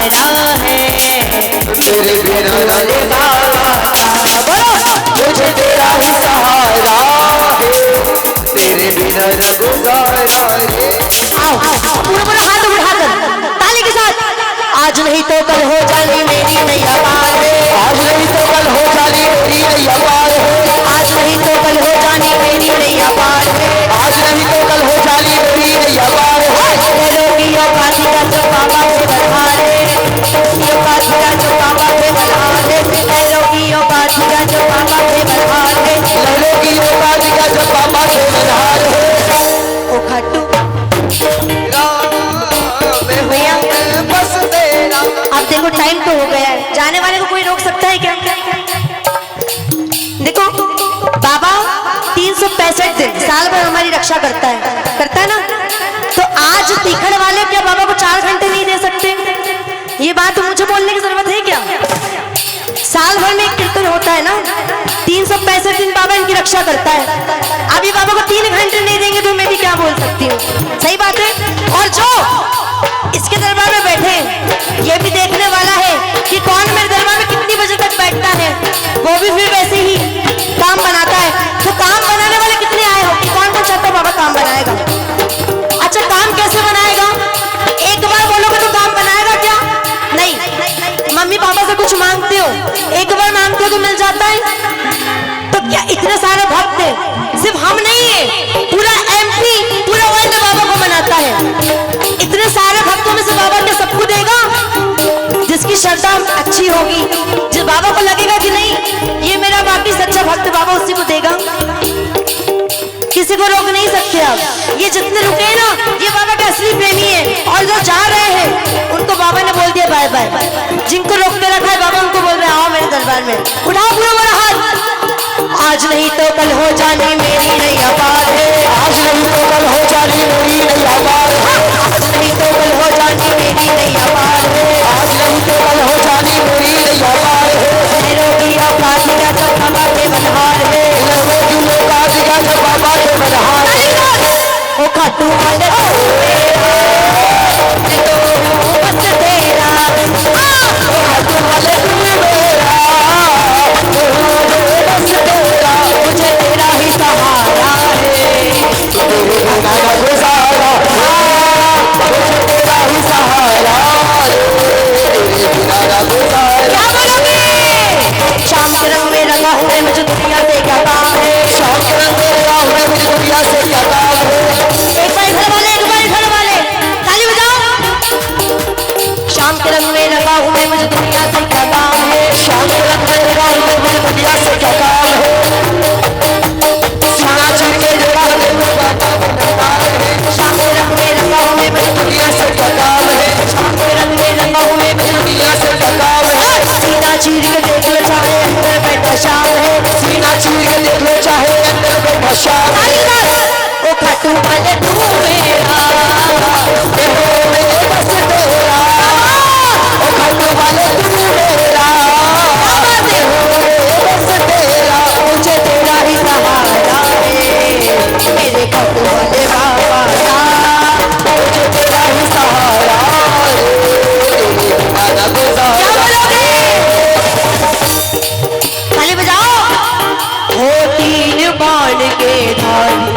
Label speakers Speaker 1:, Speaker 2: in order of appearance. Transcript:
Speaker 1: सहारा है,
Speaker 2: तेरे बिना रंग
Speaker 1: बोलो
Speaker 2: मुझे तेरा ही सहारा है, तेरे बिना रब गारा है।
Speaker 1: आओ पूरा पूरा हाथ उठाकर ताली के साथ। आज नहीं तो कल हो जानी मेरी नैया पार है,
Speaker 2: आज नहीं तो कल हो जानी मेरी नैया पार है,
Speaker 1: आज नहीं तो कल हो जानी मेरी नैया पार है,
Speaker 2: आज नहीं तो कल हो जानी मेरी नैया पार है।
Speaker 1: लोगियों काठी का जो बाबा पे बधारे, लोगियों काठी का जो बाबा पे बधारे, लोगियों काठी का जो बाबा पे बधारे,
Speaker 2: लहलों की ये बात का जब बाबा से बधार है।
Speaker 1: ओ खट्टू
Speaker 2: भैया बस तेरा।
Speaker 1: अब देखो टाइम तो हो गया है, जाने वाले को कोई रोक सकता है क्या? देखो बाबा 365 दिन साल भर हमारी रक्षा करता है ना। तो आज तीखड़ वाले क्या बाबा को 4 घंटे नहीं दे सकते? ये बात मुझे बोलने की जरूरत है क्या? साल भर में एक कीर्तन होता है ना, 365 दिन बाबा इनकी रक्षा करता है। अभी बाबा को 3 घंटे नहीं देंगे तो मैं भी क्या बोल सकती हूँ? सही बात है। और जो इसके दरबार में बैठे ये भी देखने वाला है कि कौन मेरे दरबार में कितनी बजे तक बैठता है, वो भी फिर वैसे ही काम बनाता है। तो काम बनाने वाले कितने आए हो कि कौन कौन चाहता बाबा काम बनाएगा? अच्छा काम कैसे बनाएगा? एक बार बोलोगे तो काम बनाएगा क्या? नहीं। मम्मी पापा से कुछ मांगते हो, एक बार मांगते हो तो मिल जाता है? तो क्या इतने सारे भक्त है, सिर्फ हम नहीं है, पूरा एमपी पूरा वर्ल्ड बाबा को मनाता है। इतने सारे भक्तों में से बाबा क्या सबको देगा? जिसकी श्रद्धा अच्छी होगी, जिस बाबा को लगेगा कि नहीं ये मेरा बाकी सच्चा भक्त बाबा, उसी को देगा। किसी को रोक नहीं सकते आप। ये जितने रुके हैं ना ये बाबा के असली प्रेमी है, और जो जा रहे हैं उनको बाबा ने बोल दिया बाय बाय। जिनको रोक के रखा है बाबा उनको बोल रहे आओ मेरे दरबार में, उठाओ पूरा बड़ा हाथ। आज नहीं तो कल हो जानी मेरी नैया पार है,
Speaker 2: आज नहीं तो कल हो जानी मेरी नैया पार है,
Speaker 1: आज नहीं तो कल हो जानी मेरी नैया पार है,
Speaker 2: आज नहीं तो कल हो जानी मेरी नैया पार है।
Speaker 1: रोगियों काठी का जो बाबा पे बधार है,
Speaker 2: लहलों की ये बात का जब बाबा से बधार है।
Speaker 1: ओ खाटू वाले बस तेरा,
Speaker 2: खाटू वाले तू मेरा, बस तेरा,
Speaker 1: मुझे तेरा ही सहारा है,
Speaker 2: तेरे बिना न गुजारा, मुझे तेरा ही सहारा है, तेरे बिना न गुजारा।
Speaker 1: क्या बोलोगे? शाम के रंग में रंगा हुए मुझे दुनिया से क्या काम है,
Speaker 2: शाम के रंग में रंगा हुआ मुझे दुनिया से क्या काम है।
Speaker 1: एक बार घर वाले ताली बजाओ। शाम के रंग में रंगा हुए मुझे दुनिया से क्या काम है,
Speaker 2: शाम के रंग में रंगा हुआ मुझे दुनिया से क्या काम है। सीना चीर के जगा दे वो बाबा बनता है,
Speaker 1: शाम के रंग में रंगा हुए मुझे
Speaker 2: दुनिया से क्या काम है।
Speaker 1: शाम के रंग में रंगा हुए मुझे
Speaker 2: दुनिया से क्या काम है।
Speaker 1: सीना चीर के देख लो चाहे अंदर बैठा शाम है,
Speaker 2: सीना चीर के देख लो चाहे अंदर बैठा शाम है।
Speaker 1: ओ खाटू वाले तू मेरा,
Speaker 2: बस तेरा, ओ खाटू वाले तू मेरा, बस तेरा,
Speaker 1: मुझे तेरा ही सहारा है, मेरे खाटू वाले बाबा का।
Speaker 2: मुझे तेरा ही सहारा है, तेरे बिना न गुजारा।
Speaker 1: ताली बजाओ। हो 3 बाण के धारी